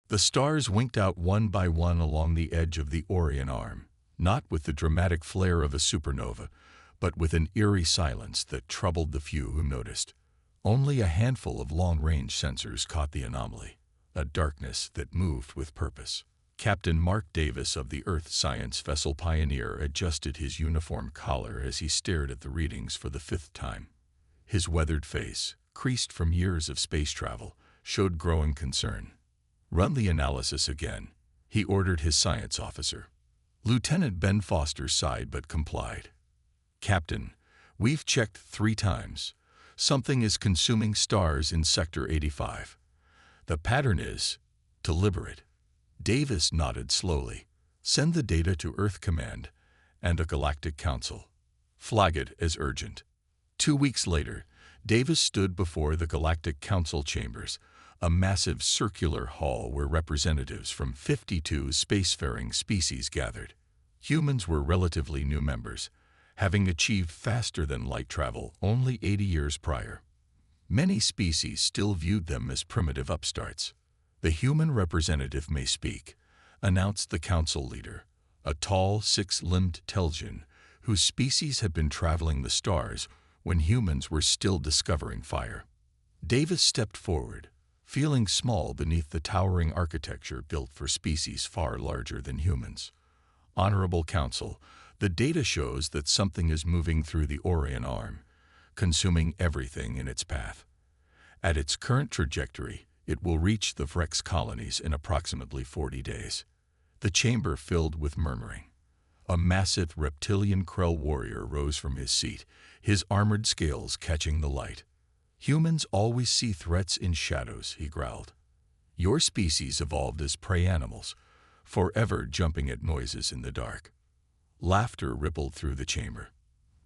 The stars winked out one by one along the edge of the Orion Arm, not with the dramatic flare of a supernova, but with an eerie silence that troubled the few who noticed. Only a handful of long-range sensors caught the anomaly, a darkness that moved with purpose. Captain Mark Davis of the Earth Science Vessel Pioneer adjusted his uniform collar as he stared at the readings for the fifth time. His weathered face, creased from years of space travel, showed growing concern. "Run the analysis again," he ordered his science officer. Lieutenant Ben Foster sighed but complied. "Captain, we've checked 3 times. Something is consuming stars in Sector 85. The pattern is deliberate." Davis nodded slowly. "Send the data to Earth Command and a Galactic Council. Flag it as urgent." 2 weeks later, Davis stood before the Galactic Council chambers, a massive circular hall where representatives from 52 spacefaring species gathered. Humans were relatively new members, having achieved faster-than-light travel only 80 years prior. Many species still viewed them as primitive upstarts. "The human representative may speak," announced the council leader, a tall, 6-limbed Telgian, whose species had been traveling the stars when humans were still discovering fire. Davis stepped forward, feeling small beneath the towering architecture built for species far larger than humans. "Honorable Council, the data shows that something is moving through the Orion Arm, consuming everything in its path. At its current trajectory, it will reach the Vrex colonies in approximately 40 days. The chamber filled with murmuring. A massive reptilian Krell warrior rose from his seat, his armored scales catching the light. "Humans always see threats in shadows," he growled. "Your species evolved as prey animals, forever jumping at noises in the dark." Laughter rippled through the chamber.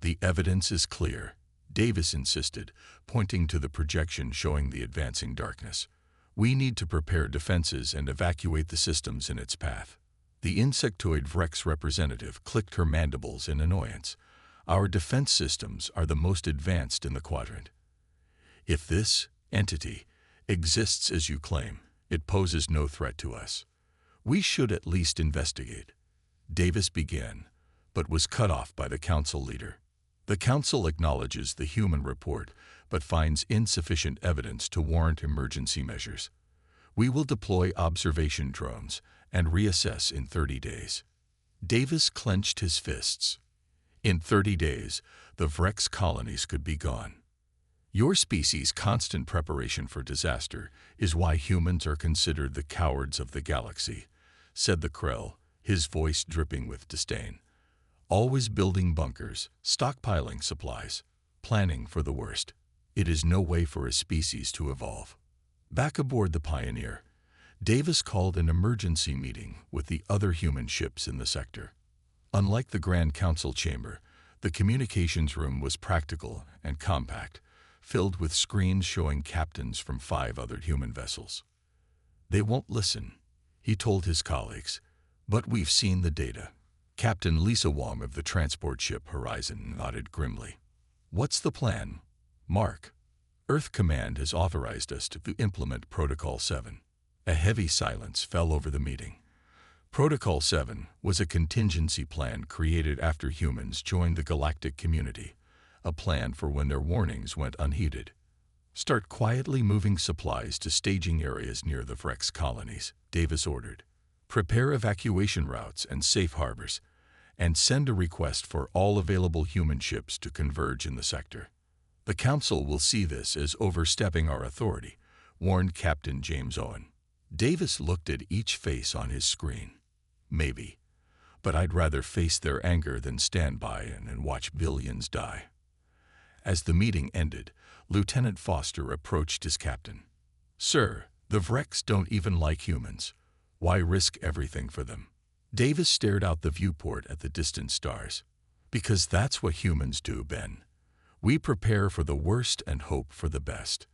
"The evidence is clear," Davis insisted, pointing to the projection showing the advancing darkness. "We need to prepare defenses and evacuate the systems in its path." The insectoid Vrex representative clicked her mandibles in annoyance. "Our defense systems are the most advanced in the quadrant. If this entity exists as you claim, it poses no threat to us. We should at least investigate." Davis began, but was cut off by the council leader. "The council acknowledges the human report, but finds insufficient evidence to warrant emergency measures. We will deploy observation drones and reassess in 30 days." Davis clenched his fists. In 30 days, the Vrex colonies could be gone. "Your species' constant preparation for disaster is why humans are considered the cowards of the galaxy," said the Krell, his voice dripping with disdain. "Always building bunkers, stockpiling supplies, planning for the worst. It is no way for a species to evolve." Back aboard the Pioneer, Davis called an emergency meeting with the other human ships in the sector. Unlike the Grand Council chamber, the communications room was practical and compact, filled with screens showing captains from 5 other human vessels. "They won't listen," he told his colleagues, "but we've seen the data." Captain Lisa Wong of the transport ship Horizon nodded grimly. "What's the plan, Mark?" "Earth Command has authorized us to implement Protocol 7. A heavy silence fell over the meeting. Protocol 7 was a contingency plan created after humans joined the galactic community, a plan for when their warnings went unheeded. "Start quietly moving supplies to staging areas near the Vrex colonies," Davis ordered. "Prepare evacuation routes and safe harbors, and send a request for all available human ships to converge in the sector. The Council will see this as overstepping our authority," warned Captain James Owen. Davis looked at each face on his screen. "Maybe, but I'd rather face their anger than stand by and watch billions die." As the meeting ended, Lieutenant Foster approached his captain. "Sir, the Vrex don't even like humans. Why risk everything for them?" Davis stared out the viewport at the distant stars. "Because that's what humans do, Ben. We prepare for the worst and hope for the best.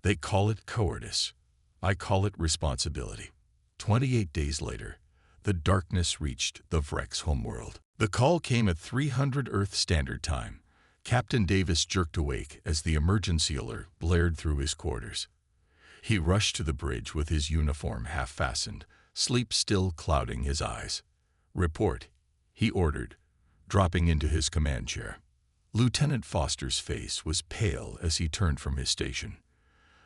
They call it cowardice. I call it responsibility." 28 days later, the darkness reached the Vrex homeworld. The call came at 300 Earth Standard Time. Captain Davis jerked awake as the emergency alert blared through his quarters. He rushed to the bridge with his uniform half-fastened, sleep still clouding his eyes. "Report," he ordered, dropping into his command chair. Lieutenant Foster's face was pale as he turned from his station.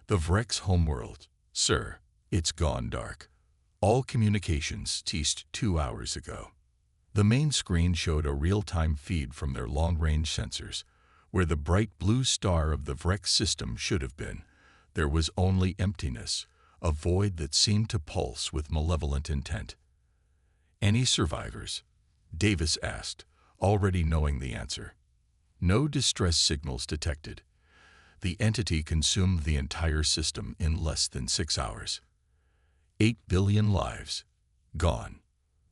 "The Vrek's homeworld, sir. It's gone dark. All communications ceased 2 hours ago." The main screen showed a real-time feed from their long-range sensors. Where the bright blue star of the Vrek system should have been, there was only emptiness, a void that seemed to pulse with malevolent intent. "Any survivors?" Davis asked, already knowing the answer. "No distress signals detected. The entity consumed the entire system in less than 6 hours. 8 billion lives gone."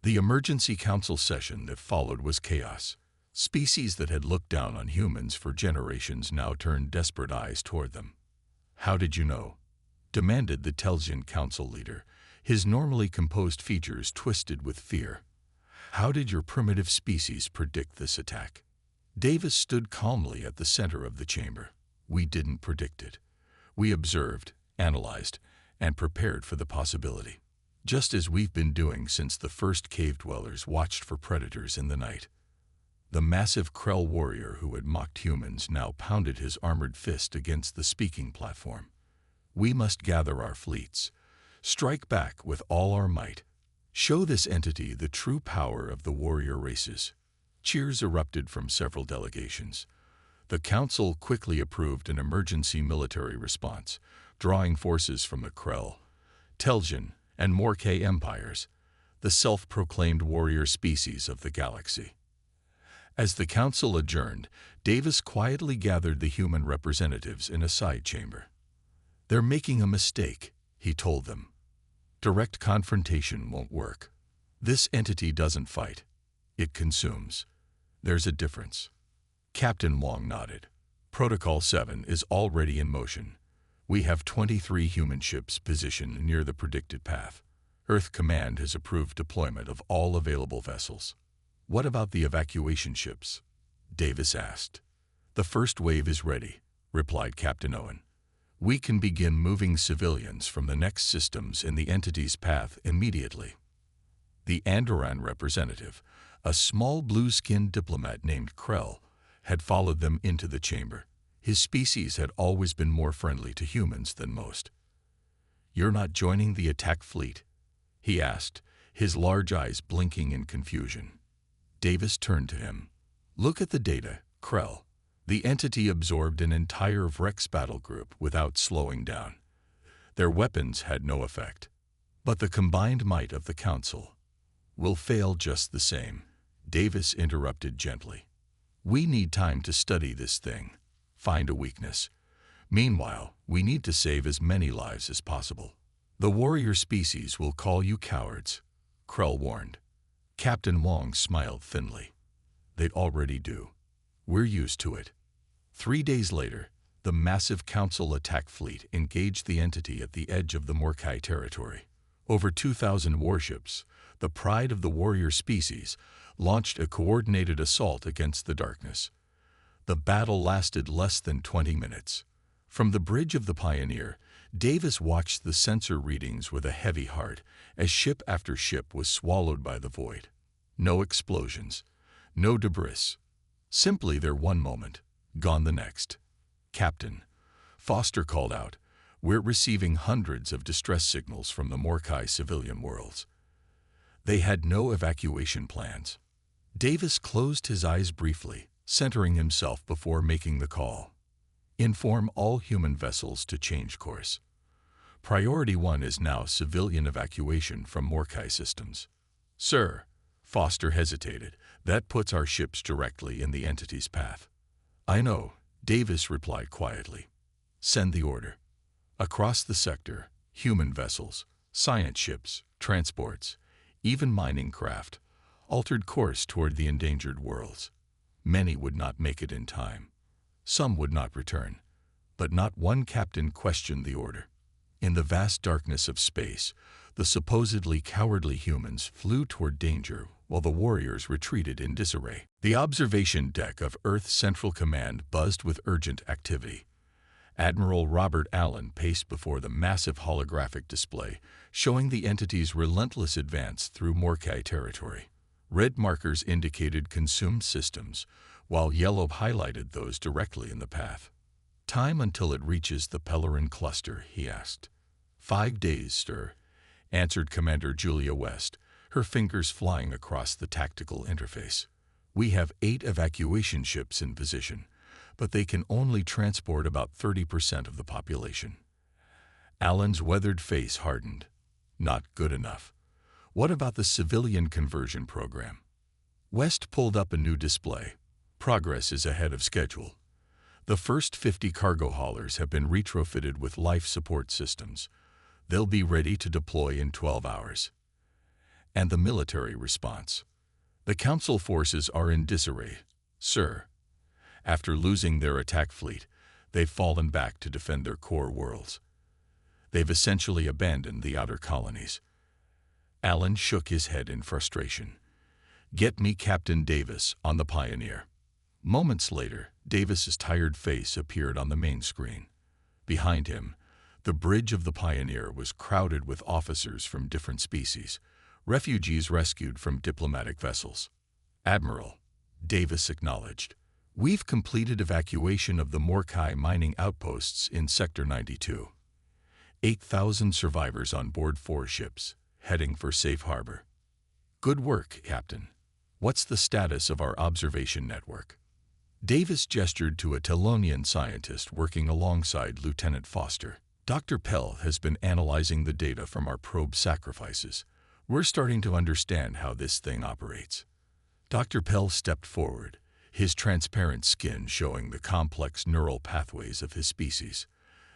The emergency council session that followed was chaos. Species that had looked down on humans for generations now turned desperate eyes toward them. "How did you know?" demanded the Telsian council leader, his normally composed features twisted with fear. "How did your primitive species predict this attack?" Davis stood calmly at the center of the chamber. "We didn't predict it. We observed, analyzed, and prepared for the possibility. Just as we've been doing since the first cave dwellers watched for predators in the night." The massive Krell warrior who had mocked humans now pounded his armored fist against the speaking platform. "We must gather our fleets, strike back with all our might, show this entity the true power of the warrior races." Cheers erupted from several delegations. The council quickly approved an emergency military response, drawing forces from the Krell, Telsian, and Morkai empires, the self-proclaimed warrior species of the galaxy. As the council adjourned, Davis quietly gathered the human representatives in a side chamber. "They're making a mistake," he told them. "Direct confrontation won't work. This entity doesn't fight. It consumes. There's a difference." Captain Wong nodded. "Protocol 7 is already in motion. We have 23 human ships positioned near the predicted path. Earth Command has approved deployment of all available vessels." "What about the evacuation ships?" Davis asked. "The first wave is ready," replied Captain Owen. "We can begin moving civilians from the next systems in the entity's path immediately." The Andoran representative, a small blue-skinned diplomat named Krell, had followed them into the chamber. His species had always been more friendly to humans than most. "You're not joining the attack fleet?" he asked, his large eyes blinking in confusion. Davis turned to him. "Look at the data, Krell." The entity absorbed an entire Vrek's battle group without slowing down. Their weapons had no effect. But the combined might of the council will fail just the same. Davis interrupted gently. "We need time to study this thing, find a weakness. Meanwhile, we need to save as many lives as possible." "The warrior species will call you cowards," Krell warned. Captain Wong smiled thinly. "They'd already do. We're used to it." 3 days later, the massive council attack fleet engaged the entity at the edge of the Morkai territory. Over 2,000 warships, the pride of the warrior species, launched a coordinated assault against the darkness. The battle lasted less than 20 minutes. From the bridge of the Pioneer, Davis watched the sensor readings with a heavy heart as ship after ship was swallowed by the void. No explosions, no debris. Simply there one moment, gone the next. "Captain," Foster called out, "we're receiving hundreds of distress signals from the Morkai civilian worlds." They had no evacuation plans. Davis closed his eyes briefly, centering himself before making the call. "Inform all human vessels to change course. Priority 1 is now civilian evacuation from Morkai systems." "Sir," Foster hesitated, "that puts our ships directly in the entity's path." "I know," Davis replied quietly. "Send the order." Across the sector, human vessels, science ships, transports, even mining craft, altered course toward the endangered worlds. Many would not make it in time. Some would not return, but not one captain questioned the order. In the vast darkness of space, the supposedly cowardly humans flew toward danger while the warriors retreated in disarray. The observation deck of Earth Central Command buzzed with urgent activity. Admiral Robert Allen paced before the massive holographic display, showing the entity's relentless advance through Morkai territory. Red markers indicated consumed systems, while yellow highlighted those directly in the path. "Time until it reaches the Pellerin cluster," he asked. "5 days, sir," answered Commander Julia West, her fingers flying across the tactical interface. "We have 8 evacuation ships in position, but they can only transport about 30% of the population." Allen's weathered face hardened. "Not good enough. What about the civilian conversion program?" West pulled up a new display. "Progress is ahead of schedule. The first 50 cargo haulers have been retrofitted with life support systems. They'll be ready to deploy in 12 hours. And the military response. The Council forces are in disarray, sir. After losing their attack fleet, they've fallen back to defend their core worlds. They've essentially abandoned the outer colonies." Allen shook his head in frustration. "Get me Captain Davis on the Pioneer." Moments later, Davis's tired face appeared on the main screen. Behind him, the bridge of the Pioneer was crowded with officers from different species, refugees rescued from diplomatic vessels. "Admiral," Davis acknowledged, "we've completed evacuation of the Morkai mining outposts in Sector 92. 8,000 survivors on board 4 ships, heading for safe harbor." "Good work, Captain. What's the status of our observation network?" Davis gestured to a Telonian scientist working alongside Lieutenant Foster. "Dr. Pell has been analyzing the data from our probe sacrifices. We're starting to understand how this thing operates." Dr. Pell stepped forward, his transparent skin showing the complex neural pathways of his species.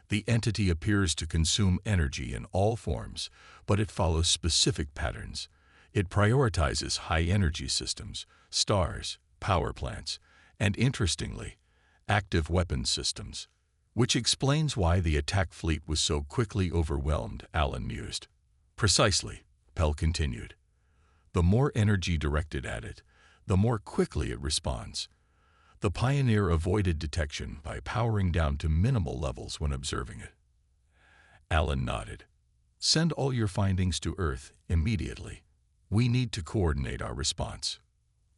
"The entity appears to consume energy in all forms, but it follows specific patterns. It prioritizes high-energy systems, stars, power plants, and interestingly, active weapons systems. Which explains why the attack fleet was so quickly overwhelmed," Allen mused. "Precisely," Pell continued. "The more energy directed at it, the more quickly it responds. The Pioneer avoided detection by powering down to minimal levels when observing it." Allen nodded. "Send all your findings to Earth immediately. We need to coordinate our response."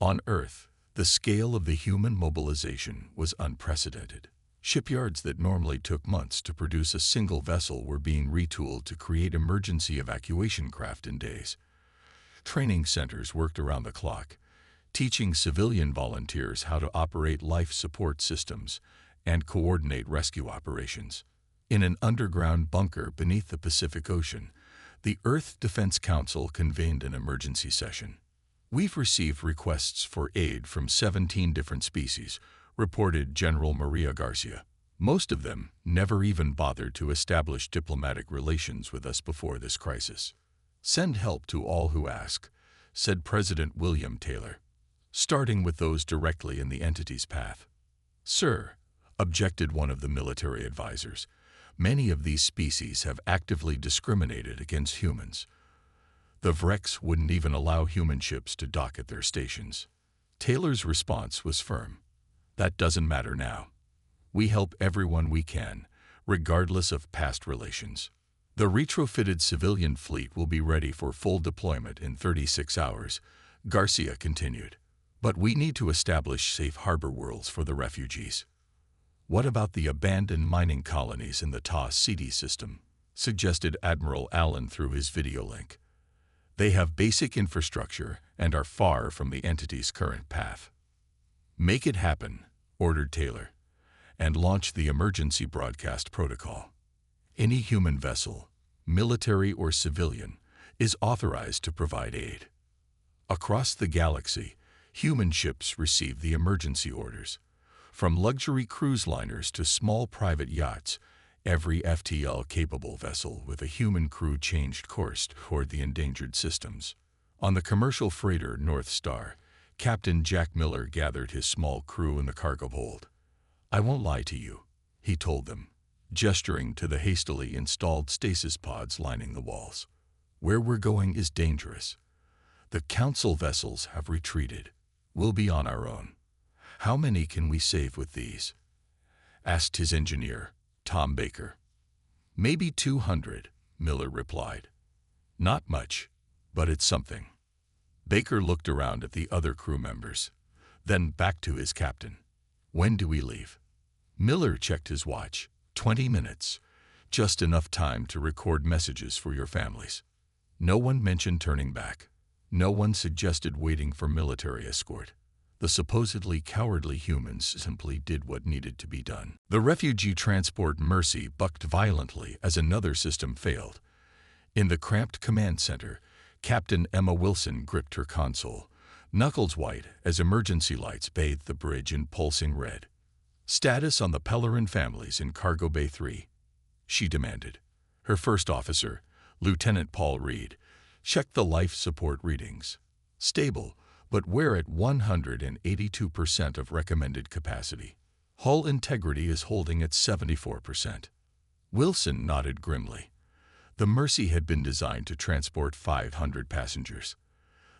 On Earth, the scale of the human mobilization was unprecedented. Shipyards that normally took months to produce a single vessel were being retooled to create emergency evacuation craft in days. Training centers worked around the clock, teaching civilian volunteers how to operate life support systems and coordinate rescue operations. In an underground bunker beneath the Pacific Ocean, the Earth Defense Council convened an emergency session. "We've received requests for aid from 17 different species," reported General Maria Garcia. "Most of them never even bothered to establish diplomatic relations with us before this crisis. Send help to all who ask," said President William Taylor, "starting with those directly in the entity's path." "Sir," objected one of the military advisors, "many of these species have actively discriminated against humans. The Vrex wouldn't even allow human ships to dock at their stations." Taylor's response was firm. "That doesn't matter now. We help everyone we can, regardless of past relations. The retrofitted civilian fleet will be ready for full deployment in 36 hours, Garcia continued. "But we need to establish safe harbor worlds for the refugees." "What about the abandoned mining colonies in the Ta-CD system?" suggested Admiral Allen through his video link. "They have basic infrastructure and are far from the entity's current path." "Make it happen," ordered Taylor, "and launch the emergency broadcast protocol. Any human vessel, military or civilian, is authorized to provide aid." Across the galaxy, human ships receive the emergency orders. From luxury cruise liners to small private yachts, every FTL-capable vessel with a human crew changed course toward the endangered systems. On the commercial freighter North Star, Captain Jack Miller gathered his small crew in the cargo hold. "I won't lie to you," he told them, gesturing to the hastily installed stasis pods lining the walls. "Where we're going is dangerous. The Council vessels have retreated. We'll be on our own. How many can we save with these?" asked his engineer, Tom Baker. "Maybe 200, Miller replied. "Not much, but it's something." Baker looked around at the other crew members, then back to his captain. "When do we leave?" Miller checked his watch. 20 minutes. Just enough time to record messages for your families. No one mentioned turning back. No one suggested waiting for military escort. The supposedly cowardly humans simply did what needed to be done. The refugee transport Mercy bucked violently as another system failed. In the cramped command center, Captain Emma Wilson gripped her console, knuckles white as emergency lights bathed the bridge in pulsing red. "Status on the Pellerin families in Cargo Bay 3, she demanded. Her first officer, Lieutenant Paul Reed, checked the life support readings. "Stable, but we're at 182% of recommended capacity. Hull integrity is holding at 74%. Wilson nodded grimly. The Mercy had been designed to transport 500 passengers.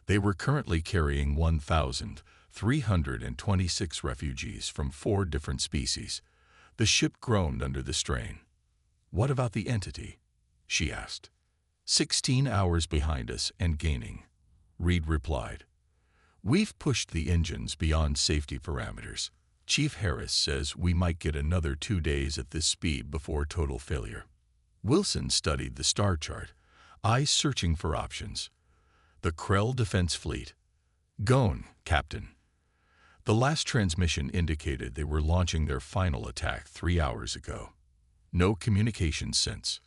They were currently carrying 1,326 refugees from 4 different species. The ship groaned under the strain. "What about the entity?" she asked. 16 hours behind us and gaining," Reed replied. "We've pushed the engines beyond safety parameters. Chief Harris says we might get another 2 days at this speed before total failure." Wilson studied the star chart, eyes searching for options. "The Krell Defense Fleet. Gone, Captain." The last transmission indicated they were launching their final attack 3 hours ago. No communication since.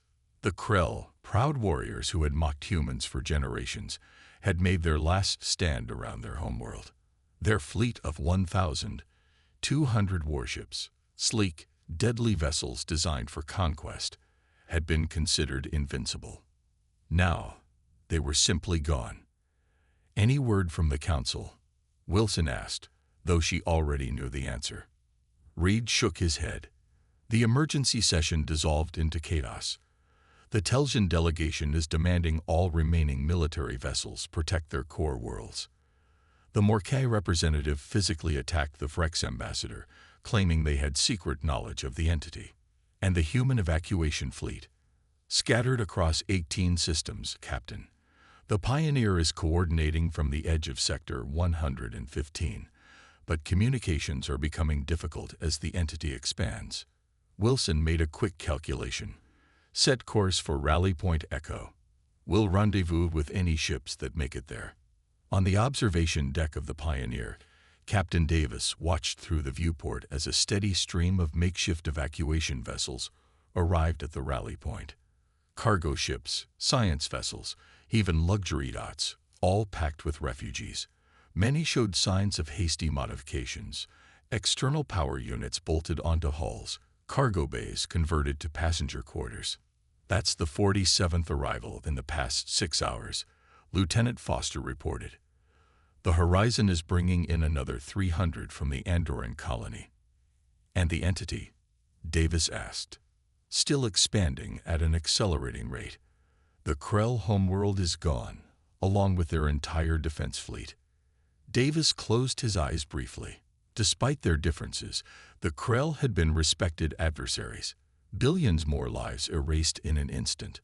The Krell, proud warriors who had mocked humans for generations, had made their last stand around their homeworld. Their fleet of 1,200 warships, sleek, deadly vessels designed for conquest, had been considered invincible. Now, they were simply gone. "Any word from the Council?" Wilson asked, though she already knew the answer. Reed shook his head. The emergency session dissolved into chaos. The Telsian delegation is demanding all remaining military vessels protect their core worlds. The Morkai representative physically attacked the Vrex ambassador, claiming they had secret knowledge of the entity. And the human evacuation fleet. "Scattered across 18 systems, Captain. The Pioneer is coordinating from the edge of Sector 115, but communications are becoming difficult as the entity expands." Wilson made a quick calculation. "Set course for Rally Point Echo. We'll rendezvous with any ships that make it there." On the observation deck of the Pioneer, Captain Davis watched through the viewport as a steady stream of makeshift evacuation vessels arrived at the rally point. Cargo ships, science vessels, even luxury yachts, all packed with refugees. Many showed signs of hasty modifications. External power units bolted onto hulls, cargo bays converted to passenger quarters. "That's the 47th arrival in the past 6 hours, Lieutenant Foster reported. "The horizon is bringing in another 300 from the Andorran colony." "And the entity?" Davis asked. "Still expanding at an accelerating rate. The Krell homeworld is gone, along with their entire defense fleet." Davis closed his eyes briefly. Despite their differences, the Krell had been respected adversaries. Billions more lives erased in an instant.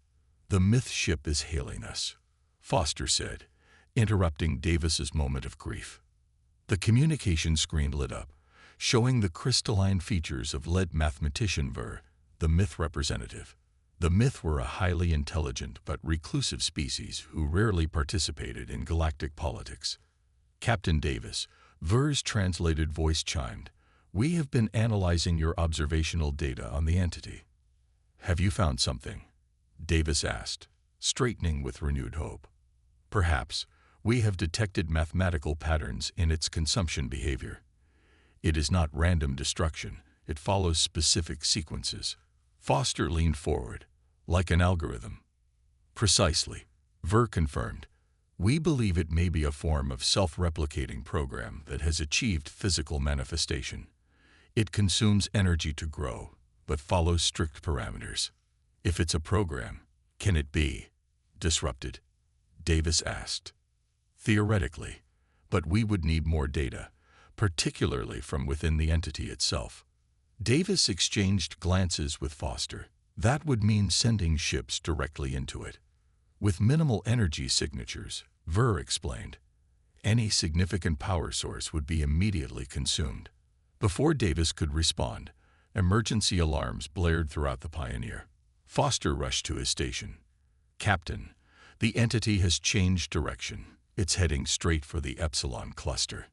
"The myth ship is hailing us," Foster said, interrupting Davis's moment of grief. The communication screen lit up, showing the crystalline features of lead mathematician Ver, the myth representative. The myth were a highly intelligent but reclusive species who rarely participated in galactic politics. "Captain Davis," Ver's translated voice chimed, "we have been analyzing your observational data on the entity." "Have you found something?" Davis asked, straightening with renewed hope. "Perhaps. We have detected mathematical patterns in its consumption behavior. It is not random destruction. It follows specific sequences." Foster leaned forward, like an algorithm. "Precisely," Ver confirmed. "We believe it may be a form of self-replicating program that has achieved physical manifestation. It consumes energy to grow, but follows strict parameters." "If it's a program, can it be disrupted?" Davis asked. "Theoretically, but we would need more data, particularly from within the entity itself." Davis exchanged glances with Foster. That would mean sending ships directly into it. With minimal energy signatures, Ver explained. Any significant power source would be immediately consumed. Before Davis could respond, emergency alarms blared throughout the Pioneer. Foster rushed to his station. "Captain, the entity has changed direction. It's heading straight for the Epsilon cluster."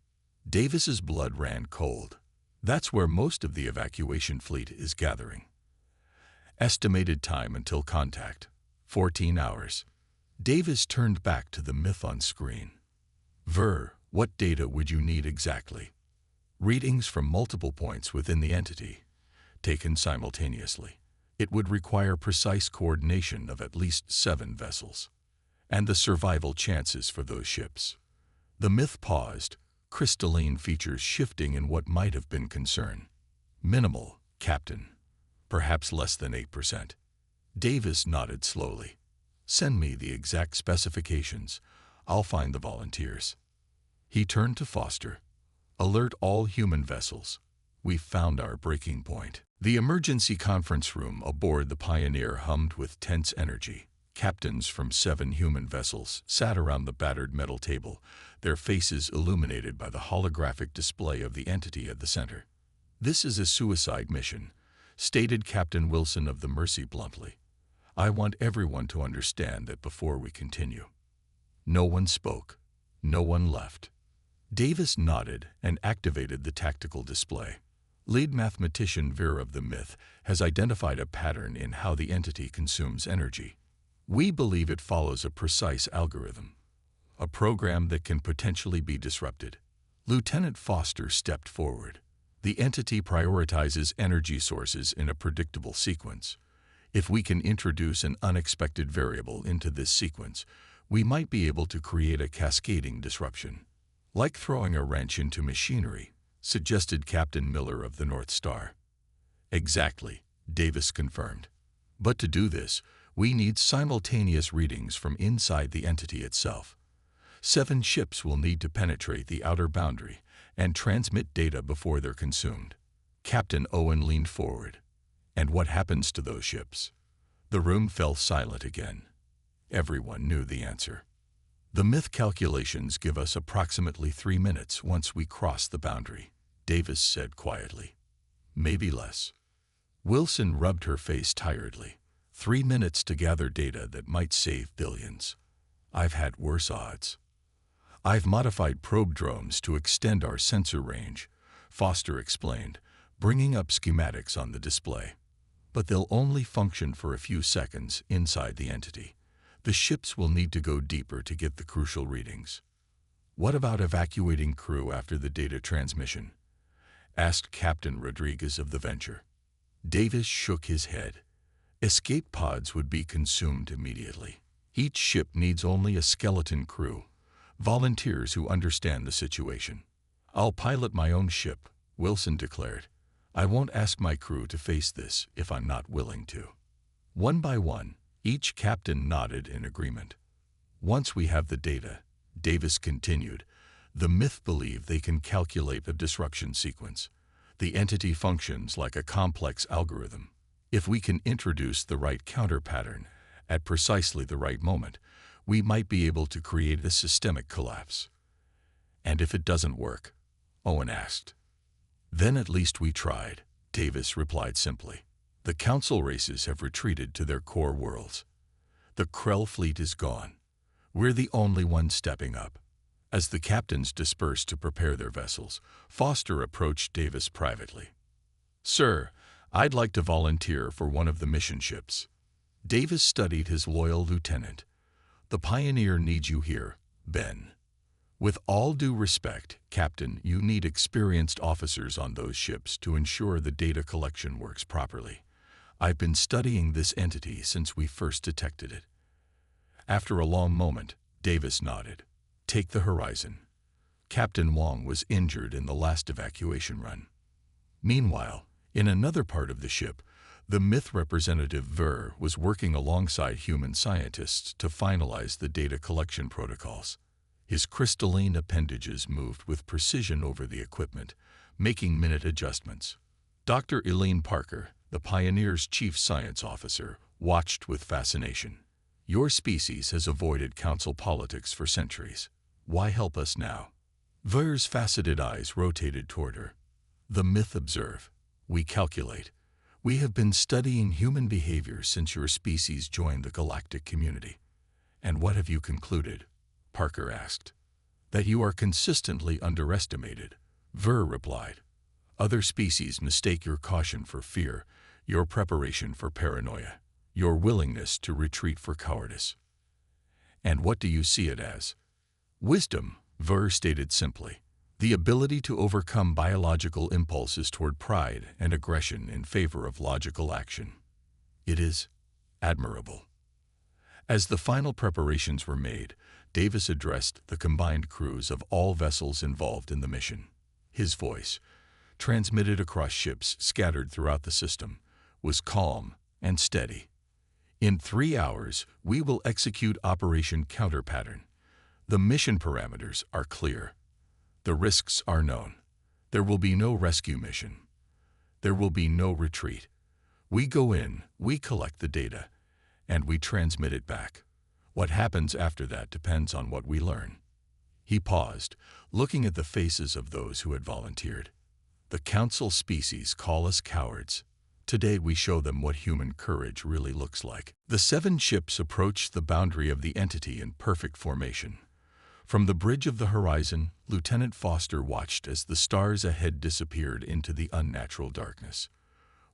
Davis's blood ran cold. That's where most of the evacuation fleet is gathering. Estimated time until contact, 14 hours. Davis turned back to the myth on screen. "Ver, what data would you need exactly?" "Readings from multiple points within the entity, taken simultaneously. It would require precise coordination of at least 7 vessels. And the survival chances for those ships." The myth paused, crystalline features shifting in what might have been concern. "Minimal, Captain. Perhaps less than 8%. Davis nodded slowly. "Send me the exact specifications. I'll find the volunteers." He turned to Foster. "Alert all human vessels. We've found our breaking point." The emergency conference room aboard the Pioneer hummed with tense energy. Captains from 7 human vessels sat around the battered metal table, their faces illuminated by the holographic display of the entity at the center. "This is a suicide mission," stated Captain Wilson of the Mercy bluntly. "I want everyone to understand that before we continue." No one spoke. No one left. Davis nodded and activated the tactical display. Lead mathematician Ver of the Myth has identified a pattern in how the entity consumes energy. "We believe it follows a precise algorithm, a program that can potentially be disrupted." Lieutenant Foster stepped forward. "The entity prioritizes energy sources in a predictable sequence. If we can introduce an unexpected variable into this sequence, we might be able to create a cascading disruption. Like throwing a wrench into machinery," suggested Captain Miller of the North Star. "Exactly," Davis confirmed. "But to do this, we need simultaneous readings from inside the entity itself. 7 ships will need to penetrate the outer boundary and transmit data before they're consumed." Captain Owen leaned forward. "And what happens to those ships?" The room fell silent again. Everyone knew the answer. "The myth calculations give us approximately 3 minutes once we cross the boundary," Davis said quietly. "Maybe less." Wilson rubbed her face tiredly. 3 minutes to gather data that might save billions. I've had worse odds. "I've modified probe drones to extend our sensor range," Foster explained, bringing up schematics on the display. "But they'll only function for a few seconds inside the entity. The ships will need to go deeper to get the crucial readings." "What about evacuating crew after the data transmission?" asked Captain Rodriguez of the Venture. Davis shook his head. "Escape pods would be consumed immediately. Each ship needs only a skeleton crew, volunteers who understand the situation." "I'll pilot my own ship," Wilson declared. "I won't ask my crew to face this if I'm not willing to." One by one, each captain nodded in agreement. "Once we have the data," Davis continued, "the myth believe they can calculate a disruption sequence. The entity functions like a complex algorithm. If we can introduce the right counter pattern at precisely the right moment, we might be able to create a systemic collapse." "And if it doesn't work?" Owen asked. "Then at least we tried," Davis replied simply. "The council races have retreated to their core worlds. The Krell fleet is gone. We're the only ones stepping up." As the captains dispersed to prepare their vessels, Foster approached Davis privately. "Sir, I'd like to volunteer for one of the mission ships." Davis studied his loyal lieutenant. "The Pioneer needs you here, Ben. With all due respect, Captain, you need experienced officers on those ships to ensure the data collection works properly. I've been studying this entity since we first detected it." After a long moment, Davis nodded. "Take the Horizon." Captain Wong was injured in the last evacuation run. Meanwhile, in another part of the ship, the myth representative Ver was working alongside human scientists to finalize the data collection protocols. His crystalline appendages moved with precision over the equipment, making minute adjustments. Dr. Elaine Parker, the Pioneer's chief science officer, watched with fascination. Your species has avoided council politics for centuries. Why help us now? Ver's faceted eyes rotated toward her. The myth observe. We calculate. We have been studying human behavior since your species joined the galactic community. And what have you concluded? Parker asked. That you are consistently underestimated, Ver replied. Other species mistake your caution for fear, your preparation for paranoia, your willingness to retreat for cowardice. And what do you see it as? Wisdom, Ver stated simply. The ability to overcome biological impulses toward pride and aggression in favor of logical action. It is admirable. As the final preparations were made, Davis addressed the combined crews of all vessels involved in the mission. His voice, transmitted across ships scattered throughout the system, was calm and steady. In 3 hours, we will execute Operation Counterpattern. The mission parameters are clear. The risks are known. There will be no rescue mission. There will be no retreat. We go in, we collect the data, and we transmit it back. What happens after that depends on what we learn. He paused, looking at the faces of those who had volunteered. The council species call us cowards. Today we show them what human courage really looks like. The 7 ships approached the boundary of the entity in perfect formation. From the bridge of the horizon, Lieutenant Foster watched as the stars ahead disappeared into the unnatural darkness.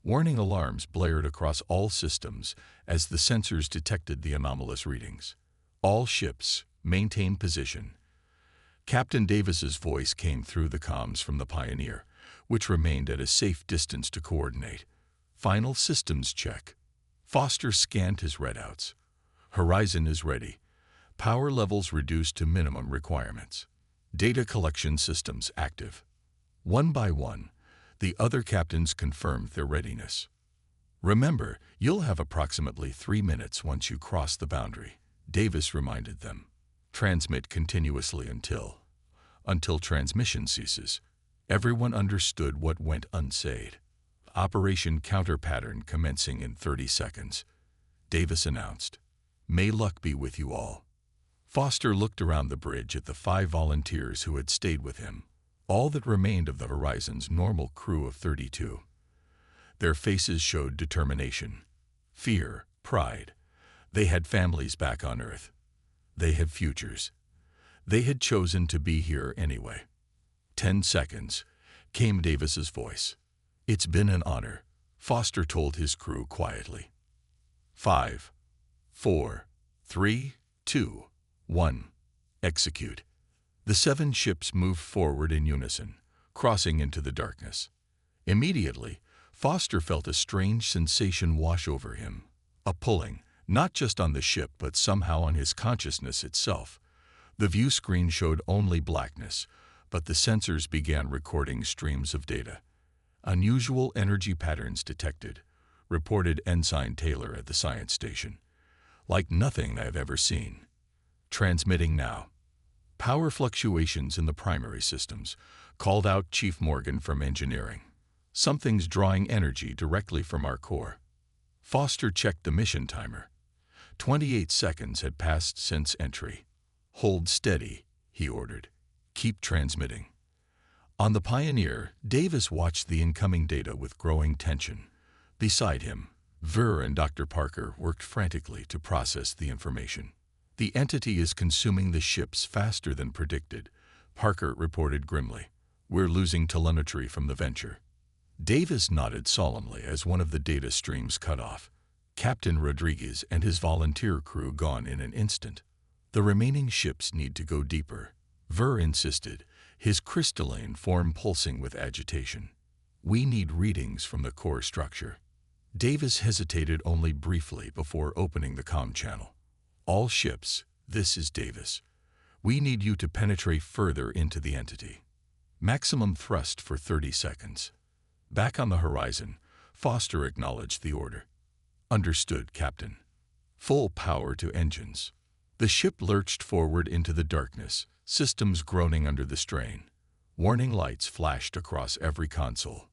Warning alarms blared across all systems as the sensors detected the anomalous readings. All ships, maintain position. Captain Davis's voice came through the comms from the Pioneer, which remained at a safe distance to coordinate. Final systems check. Foster scanned his readouts. Horizon is ready. Power levels reduced to minimum requirements. Data collection systems active. One by one, the other captains confirmed their readiness. Remember, you'll have approximately 3 minutes once you cross the boundary, Davis reminded them. Transmit continuously until transmission ceases. Everyone understood what went unsaid. Operation Counterpattern commencing in 30 seconds. Davis announced. May luck be with you all. Foster looked around the bridge at the 5 volunteers who had stayed with him, all that remained of the Horizon's normal crew of 32. Their faces showed determination, fear, pride. They had families back on Earth. They had futures. They had chosen to be here anyway. 10 seconds, came Davis's voice. It's been an honor, Foster told his crew quietly. 5, 4, 3, 2, 1. Execute. The 7 ships moved forward in unison, crossing into the darkness. Immediately, Foster felt a strange sensation wash over him, a pulling, not just on the ship but somehow on his consciousness itself. The view screen showed only blackness, but the sensors began recording streams of data. Unusual energy patterns detected, reported Ensign Taylor at the science station. Like nothing I've ever seen. Transmitting now. Power fluctuations in the primary systems, called out Chief Morgan from engineering. Something's drawing energy directly from our core. Foster checked the mission timer. 28 seconds had passed since entry. Hold steady, he ordered. Keep transmitting. On the Pioneer, Davis watched the incoming data with growing tension. Beside him, Ver and Dr. Parker worked frantically to process the information. The entity is consuming the ships faster than predicted, Parker reported grimly. We're losing telemetry from the Venture. Davis nodded solemnly as one of the data streams cut off. Captain Rodriguez and his volunteer crew gone in an instant. The remaining ships need to go deeper, Ver insisted, his crystalline form pulsing with agitation. We need readings from the core structure. Davis hesitated only briefly before opening the comm channel. All ships, this is Davis. We need you to penetrate further into the entity. Maximum thrust for 30 seconds. Back on the horizon, Foster acknowledged the order. Understood, Captain. Full power to engines. The ship lurched forward into the darkness, systems groaning under the strain. Warning lights flashed across every console.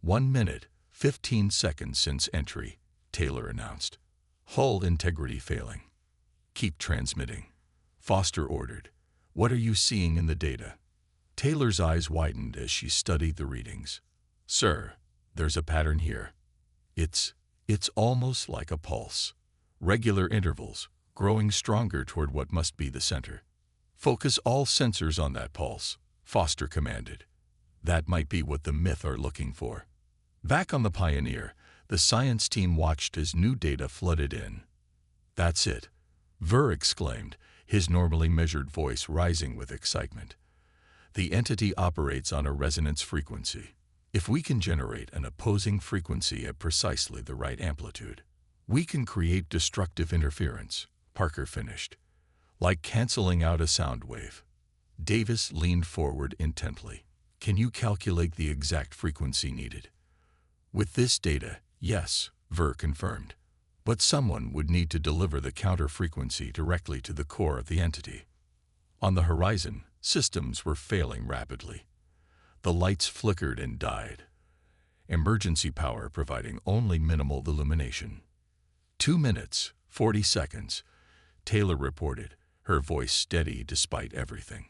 1 minute, 15 seconds since entry, Taylor announced. Hull integrity failing. Keep transmitting. Foster ordered. What are you seeing in the data? Taylor's eyes widened as she studied the readings. Sir, there's a pattern here. It's almost like a pulse. Regular intervals, growing stronger toward what must be the center. Focus all sensors on that pulse, Foster commanded. That might be what the myth are looking for. Back on the Pioneer, the science team watched as new data flooded in. That's it, Ver exclaimed, his normally measured voice rising with excitement. The entity operates on a resonance frequency. If we can generate an opposing frequency at precisely the right amplitude, we can create destructive interference, Parker finished, like canceling out a sound wave. Davis leaned forward intently. Can you calculate the exact frequency needed? With this data, yes, Ver confirmed. But someone would need to deliver the counter frequency directly to the core of the entity. On the horizon, systems were failing rapidly. The lights flickered and died. Emergency power providing only minimal illumination. 2 minutes, 40 seconds, Taylor reported, her voice steady despite everything.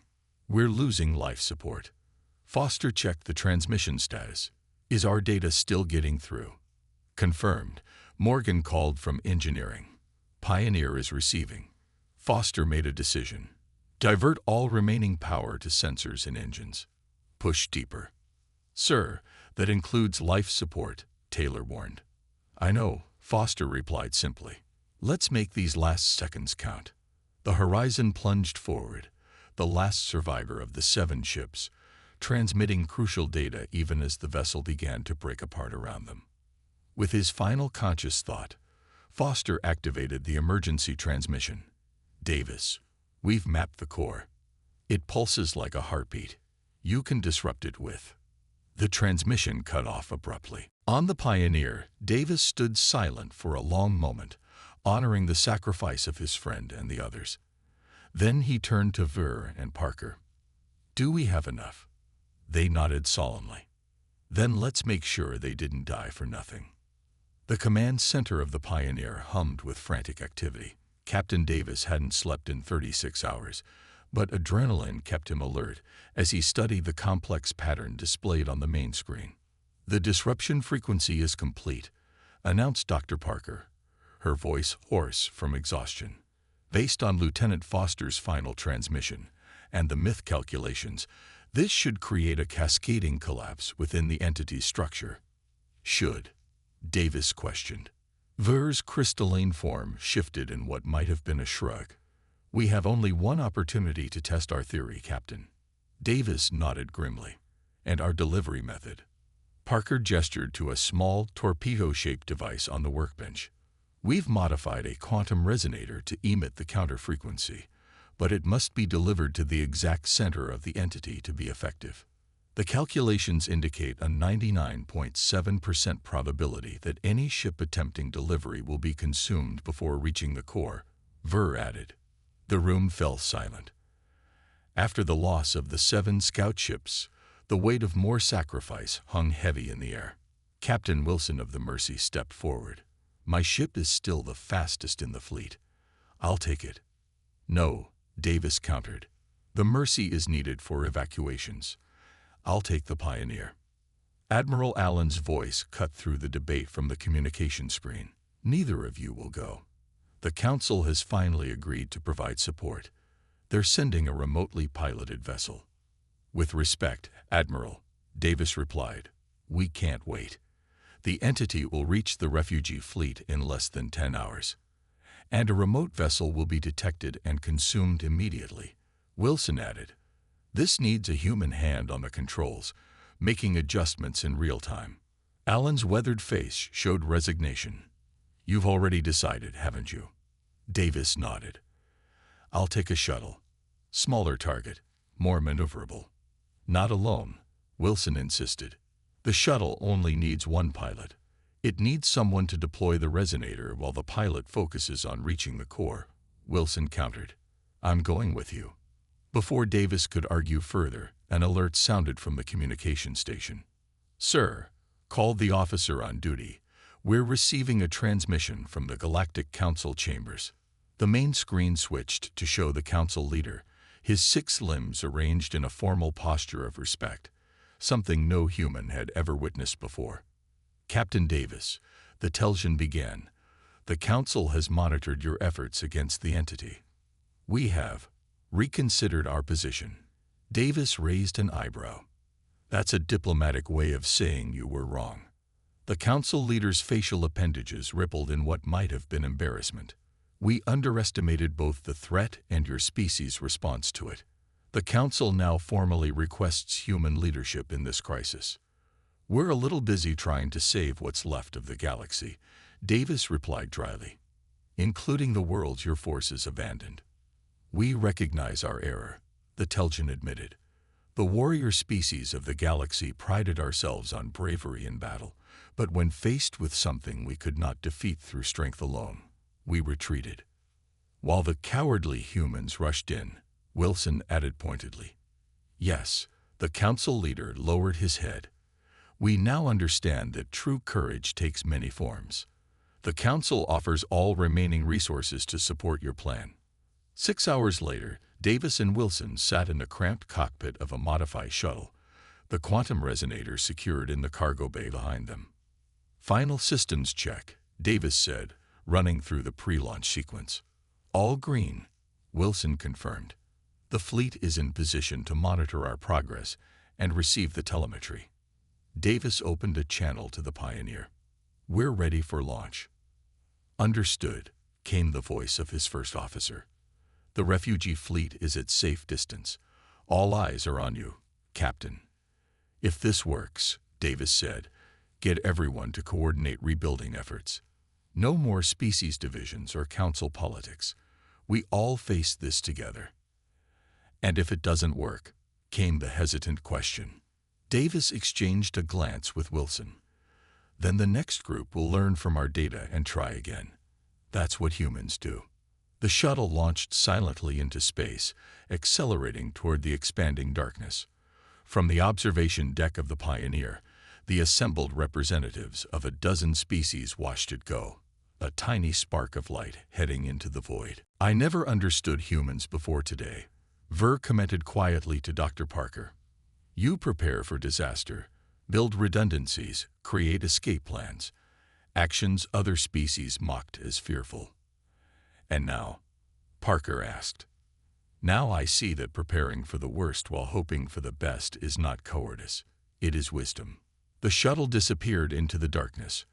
We're losing life support. Foster checked the transmission status. Is our data still getting through? Confirmed. Morgan called from engineering. Pioneer is receiving. Foster made a decision. Divert all remaining power to sensors and engines. Push deeper. Sir, that includes life support, Taylor warned. I know, Foster replied simply. Let's make these last seconds count. The horizon plunged forward, the last survivor of the 7 ships, transmitting crucial data even as the vessel began to break apart around them. With his final conscious thought, Foster activated the emergency transmission. Davis, we've mapped the core. It pulses like a heartbeat. You can disrupt it with. The transmission cut off abruptly. On the Pioneer, Davis stood silent for a long moment, honoring the sacrifice of his friend and the others. Then he turned to Ver and Parker. Do we have enough? They nodded solemnly. Then let's make sure they didn't die for nothing. The command center of the Pioneer hummed with frantic activity. Captain Davis hadn't slept in 36 hours, but adrenaline kept him alert as he studied the complex pattern displayed on the main screen. The disruption frequency is complete, announced Dr. Parker, her voice hoarse from exhaustion. Based on Lieutenant Foster's final transmission and the myth calculations, this should create a cascading collapse within the entity's structure. Should? Davis questioned. Ver's crystalline form shifted in what might have been a shrug. We have only one opportunity to test our theory, Captain. Davis nodded grimly. And our delivery method. Parker gestured to a small, torpedo-shaped device on the workbench. We've modified a quantum resonator to emit the counter frequency, but it must be delivered to the exact center of the entity to be effective. The calculations indicate a 99.7% probability that any ship attempting delivery will be consumed before reaching the core, Ver added. The room fell silent. After the loss of the 7 scout ships, the weight of more sacrifice hung heavy in the air. Captain Wilson of the Mercy stepped forward. My ship is still the fastest in the fleet. I'll take it. No, Davis countered. The Mercy is needed for evacuations. I'll take the Pioneer. Admiral Allen's voice cut through the debate from the communication screen. Neither of you will go. The Council has finally agreed to provide support. They're sending a remotely piloted vessel. With respect, Admiral, Davis replied. We can't wait. The entity will reach the refugee fleet in less than 10 hours. And a remote vessel will be detected and consumed immediately. Wilson added. This needs a human hand on the controls, making adjustments in real time. Allen's weathered face showed resignation. You've already decided, haven't you? Davis nodded. I'll take a shuttle. Smaller target, more maneuverable. Not alone, Wilson insisted. The shuttle only needs one pilot. It needs someone to deploy the resonator while the pilot focuses on reaching the core, Wilson countered. I'm going with you. Before Davis could argue further, an alert sounded from the communication station. Sir, called the officer on duty. "We're receiving a transmission from the Galactic Council chambers." The main screen switched to show the council leader, his 6 limbs arranged in a formal posture of respect, something no human had ever witnessed before. "Captain Davis," the Telsian began, "the council has monitored your efforts against the entity. We have reconsidered our position." Davis raised an eyebrow. "That's a diplomatic way of saying you were wrong." The council leader's facial appendages rippled in what might have been embarrassment. "We underestimated both the threat and your species' response to it. The council now formally requests human leadership in this crisis." "We're a little busy trying to save what's left of the galaxy," Davis replied dryly, "including the worlds your forces abandoned." "We recognize our error," the Telgian admitted. "The warrior species of the galaxy prided ourselves on bravery in battle, but when faced with something we could not defeat through strength alone, we retreated." "While the cowardly humans rushed in," Wilson added pointedly. "Yes," the council leader lowered his head. "We now understand that true courage takes many forms. The council offers all remaining resources to support your plan." 6 hours later, Davis and Wilson sat in the cramped cockpit of a modified shuttle, the quantum resonator secured in the cargo bay behind them. "Final systems check," Davis said, running through the pre-launch sequence. "All green," Wilson confirmed. "The fleet is in position to monitor our progress and receive the telemetry." Davis opened a channel to the Pioneer. "We're ready for launch." "Understood," came the voice of his first officer. "The refugee fleet is at safe distance. All eyes are on you, Captain." "If this works," Davis said, "get everyone to coordinate rebuilding efforts. No more species divisions or council politics. We all face this together." "And if it doesn't work?" came the hesitant question. Davis exchanged a glance with Wilson. "Then the next group will learn from our data and try again. That's what humans do." The shuttle launched silently into space, accelerating toward the expanding darkness. From the observation deck of the Pioneer, the assembled representatives of a dozen species watched it go, a tiny spark of light heading into the void. "I never understood humans before today," Ver commented quietly to Dr. Parker. "You prepare for disaster, build redundancies, create escape plans, actions other species mocked as fearful. And now?" Parker asked. "Now I see that preparing for the worst while hoping for the best is not cowardice, it is wisdom." The shuttle disappeared into the darkness.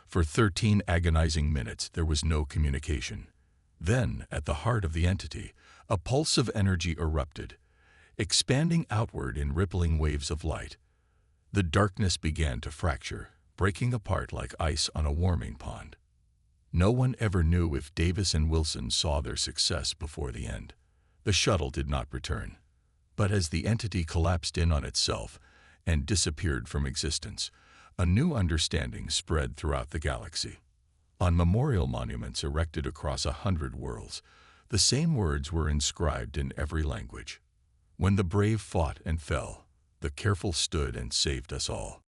For 13 agonizing minutes there was no communication. Then, at the heart of the entity, a pulse of energy erupted, expanding outward in rippling waves of light. The darkness began to fracture, breaking apart like ice on a warming pond. No one ever knew if Davis and Wilson saw their success before the end. The shuttle did not return. But as the entity collapsed in on itself and disappeared from existence, a new understanding spread throughout the galaxy. On memorial monuments erected across 100 worlds, the same words were inscribed in every language. "When the brave fought and fell, the careful stood and saved us all."